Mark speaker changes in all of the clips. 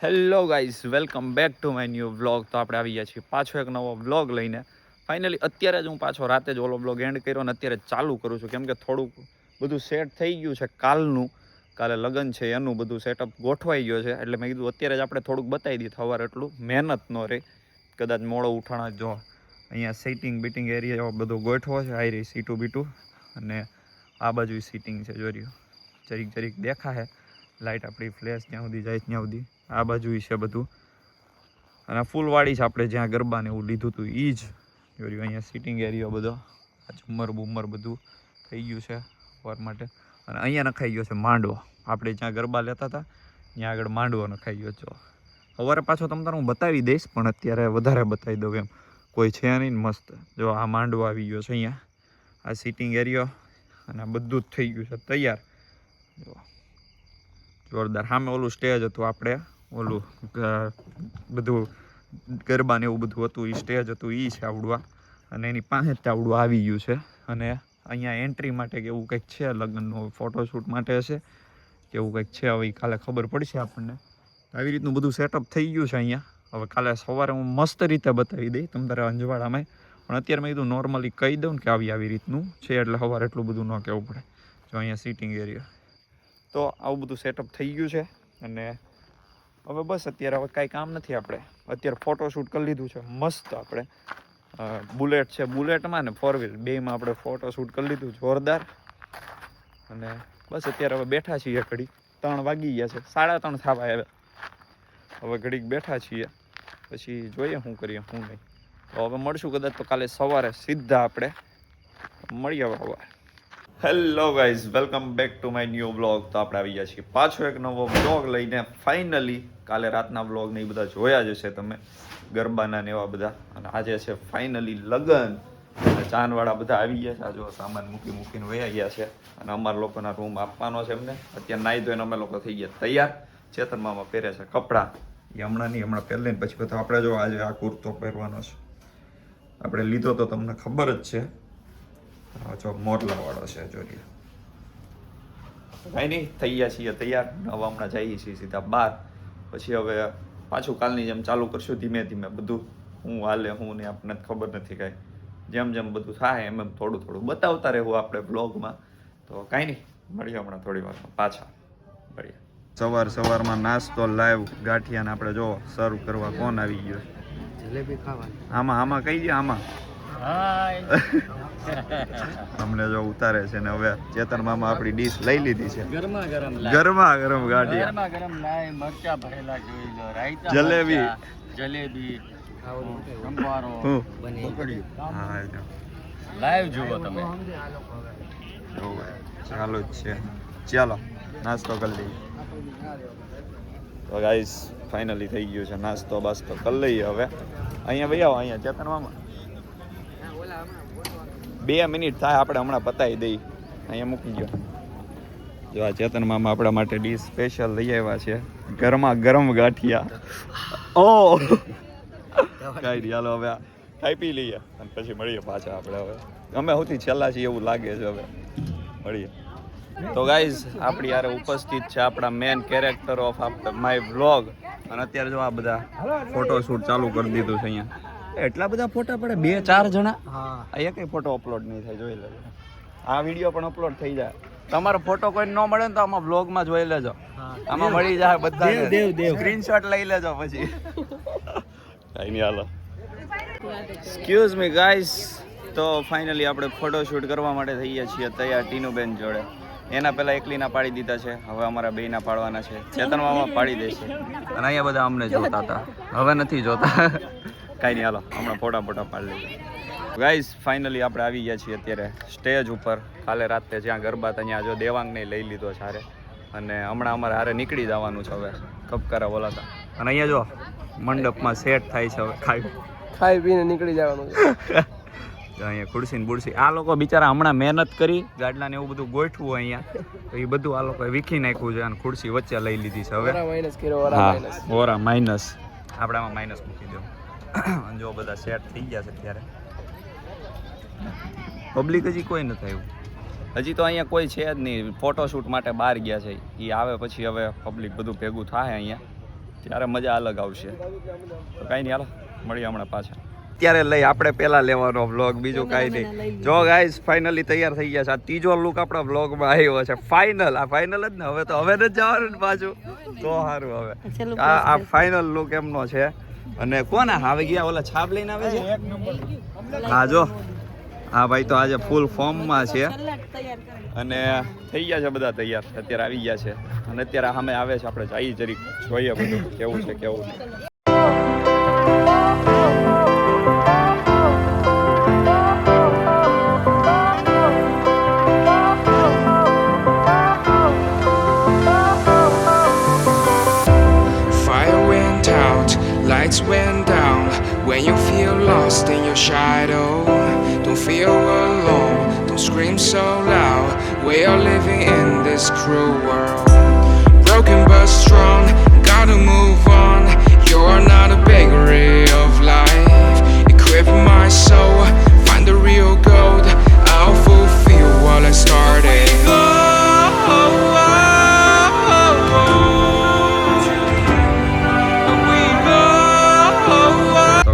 Speaker 1: Hello guys, welcome back to my new vlog. તો આપણે આવી ગયા છીએ પાછો એક નવો વ્લોગ લઈને. ફાઇનલી અત્યારે જ હું પાછો રાતે જ ઓલો વ્લોગ એન્ડ કર્યો અને અત્યારે ચાલુ કરું છું, કેમ કે થોડુંક બધું સેટ થઈ ગયું છે. કાલે લગ્ન છે એનું બધું સેટઅપ ગોઠવાઈ ગયો છે, એટલે મેં કીધું અત્યારે જ આપણે થોડુંક બતાવી દઈએ. સવારે એટલું મહેનત ન રહે, કદાચ મોડો ઉઠાણા. જો અહીંયા સીટિંગ બીટિંગ એરિયા બધો ગોઠવો છે, આ રહી સીટું બીટું, અને આ બાજુ સીટિંગ છે. જો રહ્યું જરીક જરીક દેખા છે લાઇટ આપણી ફ્લેશ જ્યાં સુધી જાય ત્યાં સુધી. આ બાજુ છે બધું, અને ફૂલવાડી છે આપણે જ્યાં ગરબાને એવું લીધું હતું એ જ જોયું. અહીંયા સિટિંગ એરિયા બધો, આ ઝુમ્મર બુમ્મર બધું થઈ ગયું છે વાર માટે. અને અહીંયા નખાઈ ગયો છે માંડવો, આપણે જ્યાં ગરબા લેતા હતા ત્યાં આગળ માંડવો નખાઈ ગયો છે. સવારે પાછો તમને હું બતાવી દઈશ, પણ અત્યારે વધારે બતાવી દઉં એમ કોઈ છે નહીં ને. મસ્ત જો આ માંડવો આવી ગયો છે અહીંયા, આ સિટિંગ એરિયો, અને આ બધું જ થઈ ગયું છે તૈયાર. જો જોરદાર. સામે ઓલું સ્ટેજ હતું, આપણે ઓલું બધું ગરબા ને એવું બધું હતું, એ સ્ટેજ હતું એ છે આવડવા, અને એની પાસે જ આવડું આવી ગયું છે. અને અહીંયા એન્ટ્રી માટે કે એવું કંઈક છે, લગ્નનું ફોટોશૂટ માટે હશે કે એવું કંઈક છે, હવે કાલે ખબર પડશે આપણને. આવી રીતનું બધું સેટઅપ થઈ ગયું છે અહીંયા. હવે કાલે સવારે હું મસ્ત રીતે બતાવી દઈ તમારે અંજવાડામાં, પણ અત્યારે મેં કીધું નોર્મલી કહી દઉં ને કે આવી રીતનું છે, એટલે સવારે એટલું બધું ન કહેવું પડે. જો અહીંયા સિટિંગ એરિયા, તો આવું બધું સેટઅપ થઈ ગયું છે. અને હવે બસ અત્યારે હવે કાંઈ કામ નથી. આપણે અત્યારે ફોટોશૂટ કરી લીધું છે મસ્ત. આપણે બુલેટ છે, બુલેટમાં ને 4 વ્હીલ બેમાં આપણે ફોટોશૂટ કરી લીધું જોરદાર. અને બસ અત્યારે હવે બેઠા છીએ, ઘડીક 3 વાગી ગયા છે, 3:30 થવા આવ્યા. હવે ઘડીક બેઠા છીએ, પછી જોઈએ શું કરીએ શું નહીં. તો હવે મળશું કદાચ તો કાલે સવારે સીધા આપણે મળીએ હવે. Hello guys, welcome back to my new vlog. તો આપણે આવી ગયા છીએ પાછો એક નવો વ્લોગ લઈને. ફાઇનલી કાલે રાતના વ્લોગ ને એ બધા જોયા જ હશે તમે, ગરબાના ને એવા બધા. અને આજે છે ફાઇનલી લગ્ન, અને ચાનવાળા બધા આવી ગયા છે. આ જો સામાન મૂકીને વયા ગયા છે, અને અમારા લોકોના રૂમ આપવાનો છે એમને. અત્યારે નાહી ધોઈને અમે લોકો થઈ ગયા તૈયાર. ચેતન મામા પહેરે છે કપડાં, એ હમણાં નહીં, હમણાં પહેલે ને પછી બધા. આપણે જો આજે આ કુર્તો પહેરવાનો છે, આપણે લીધો તો તમને ખબર જ છે. જો મોરલા વાળો છે, જોઈએ કાંઈ નહીં, થઈ ગયા છીએ તૈયાર. હવે હમણાં જઈએ છીએ સીધા બહાર, પછી હવે પાછું કાલની જેમ ચાલુ કરશું ધીમે ધીમે બધું. હું હાલે હું નહીં આપણને ખબર નથી કાંઈ. જેમ જેમ બધું થાય એમ એમ થોડું થોડું બતાવતા રહેવું આપણે બ્લોગમાં. તો કાંઈ નહીં, મળીએ હમણાં થોડી વારમાં પાછા મળીએ. સવારમાં નાસ્તો લાઈવ ગાંઠિયાને આપણે જો સર્વ કરવા કોણ આવી ગયો. જલેબી ખાવા આમાં કહી દે આમાં. અમને જો ઉતારે છે ને. હવે ચેતન મામા આપણી ડીશ લઈ લીધી છે, ગરમા ગરમ ગાંઠિયા, જલેબી લાઈવ જુઓ તમે. ચાલુ જ છે, ચાલો નાસ્તો કરી લઈએ. તો ગાઈસ ફાઇનલી થઈ ગયું છે નાસ્તો બાસ્તો કરી લઈએ. હવે અહીંયા ભાઈ આવો, અહીંયા ચેતન મામા 2 મિનિટ થાય, આપણે હમણાં પતાવી દઈ. અહીંયા મૂકી ગયો. જો આ ચેતન મામા આપણા માટે ડીશ સ્પેશિયલ લઈ આવ્યા છે, ગરમા ગરમ ગાંઠિયા. ઓ કાંઈ નહીં, હાલો હવે ખાઈ પી લઈએ અને પછી મળીએ પાછા આપણે. હવે અમે સૌથી છેલ્લા છીએ એવું લાગે છે, હવે મળીએ. તો ગાઈઝ આપણી યારે ઉપસ્થિત છે આપણા main character of my vlog. અને અત્યારે જો આ બધા ફોટોશૂટ ચાલુ કરી દીધું છે અહીંયા. એટલા બધા ફોટા પડે, 2-4 જણા. અહીંયા કઈ ફોટો અપલોડ નહીં થાય, જોઈ લેજો. આ વિડીયો પણ અપલોડ થઈ જાય. તમારો ફોટો કોઈ ન મળે ને તો આમાં વ્લોગમાં જોઈ લેજો, આમાં મળી જાય બધા. સ્ક્રીનશોટ લઈ લેજો પછી. કઈ નહીં, હાલો. એક્સક્યુઝ મી ગાઈઝ, તો ફાઇનલી આપણે ફોટોશૂટ કરવા માટે થઈ ગયા છીએ તૈયાર ટીનુબેન જોડે. એના પહેલાં એકલીના પાડી દીધા છે, હવે અમારા બેયના પાડવાના છે. ચેતન મામા પાડી દેશે. અને અહીંયા બધા અમને જોતા હતા, હવે નથી જોતા. કાંઈ નહીં, હાલો હમણાં ફોટા પાડી લઈએ. ગાઈઝ ફાઇનલી આપણે આવી ગયા છીએ અત્યારે સ્ટેજ ઉપર. કાલે રાતે જ્યાં ગરબા હતા ત્યાં જો દેવાંગને લઈ લીધો છે હારે, અને હમણાં અમારે હારે નીકળી જવાનું છે હવે કપકારા બોલાતા. અને અહીંયા જો મંડપમાં સેટ થાય છે, હવે ખાઈ પીને નીકળી જવાનું છે. અહીંયા ખુરશી ને બુરશી, આ લોકો બિચારા હમણાં મહેનત કરી ગાડલા ને એવું બધું ગોઠવું અહીંયા, તો એ બધું આ લોકોએ વીખી નાખ્યું છે અને ખુરશી વચ્ચે લઈ લીધી છે. હવે ઓરા માઇનસ, આપણામાં માઇનસ મૂકી દો. જો બધા સેટ થઈ ગયા છે અત્યારે. પબ્લિક હજી કોઈ નથી આવ્યું, હજી તો અહીંયા કોઈ છે જ નહીં. ફોટોશૂટ માટે બહાર ગયા છે, એ આવે પછી હવે પબ્લિક બધું ભેગું થાય અહીંયા. ત્યારે મજા અલગ આવશે. તો કાંઈ નહીં, હાલો મળીએ હમણાં પાછા. અત્યારે લઈ આપણે પહેલા લેવાનો વ્લોગ, બીજું કાંઈ નહીં. જો ગાઈસ ફાઇનલી તૈયાર થઈ ગયા છે. આ ત્રીજો લુક આપણા વ્લોગમાં આવ્યો છે. ફાઇનલ, આ ફાઇનલ જ ને. હવે તો હવે નથી જવાનું ને પાછું, તો સારું. હવે આ ફાઇનલ લુક એમનો છે. અને કોણ આવી ગયા ઓલા છાપ લઈને આવે છે? હા જો, હા ભાઈ તો આજે ફૂલ ફોર્મમાં છે અને થઈ ગયા છે બધા તૈયાર. અત્યારે આવી ગયા છે અને અત્યારે સામે આવે છે. આપણે જઈ જરીક જોઈએ બધું કેવું છે કેવું નહીં.
Speaker 2: Lights went down when you feel lost in your shadow. Don't feel alone, don't scream so loud. We are living in this cruel world. Broken but strong, gotta move on. You're not a bakery of life. Equip my soul, find the real gold. I'll fulfill what I started.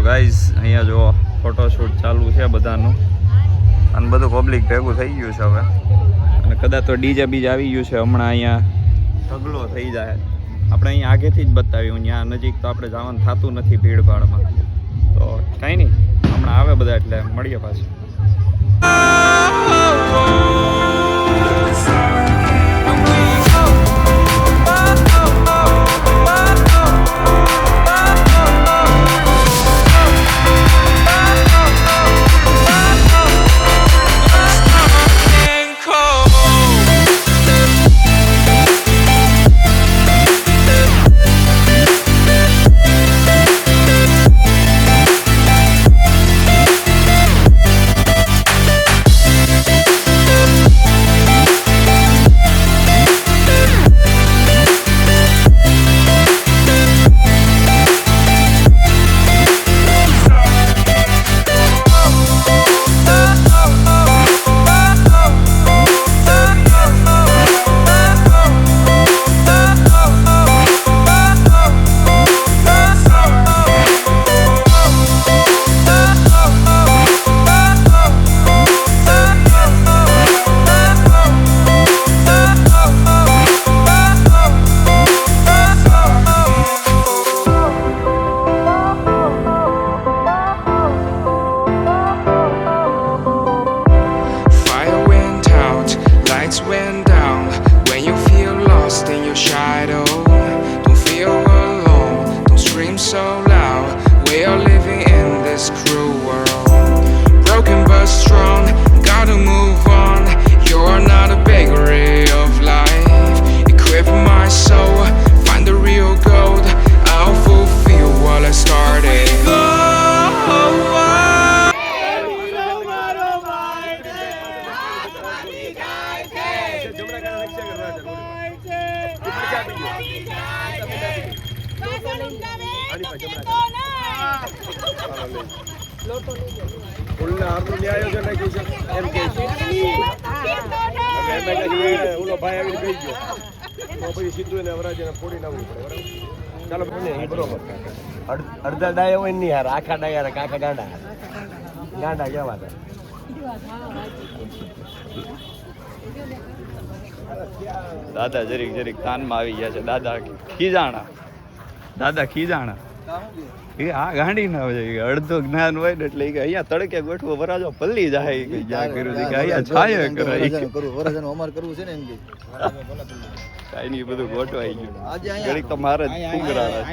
Speaker 1: Guys અહીંયા જો photoshoot ચાલુ છે બધાનું અને બધું public ભેગું થઈ ગયું છે હવે. અને કદાચ તો ડીજે બીજ આવી ગયું છે હમણાં. અહીંયા ઢગલો થઈ જાય. આપણે અહીંયા આગેથી જ બતાવ્યું, ત્યાં નજીક તો આપણે જવાનું થતું નથી ભીડભાડમાં. તો કાંઈ નહીં, હમણાં આવે બધા એટલે મળીએ પાછું.
Speaker 3: અડધા ડાયા હોય નહીં યાર, આખા ડાયા કાકા ગાંડા ગાંડા કેવા હતા.
Speaker 1: દાદા જરીક જરીક તાનમાં આવી ગયા છે. દાદા ખીજાણા, દાદા ખીજાણા. એ આ ગાંડી ના હોય, અડધો જ્ઞાન હોય ને એટલે અહીંયા તડકે ગોઠવો વરાજો પલ્લી જાય. જ્યાં કર્યું કે અહીંયા છાયે કરાય વરાજાનું અમાર કરવું છે ને એમ કે કાઈ નહીં, બધું ગોઠવાઈ ગયું. ઘડીક તો મારે જ ફૂંગરા છે.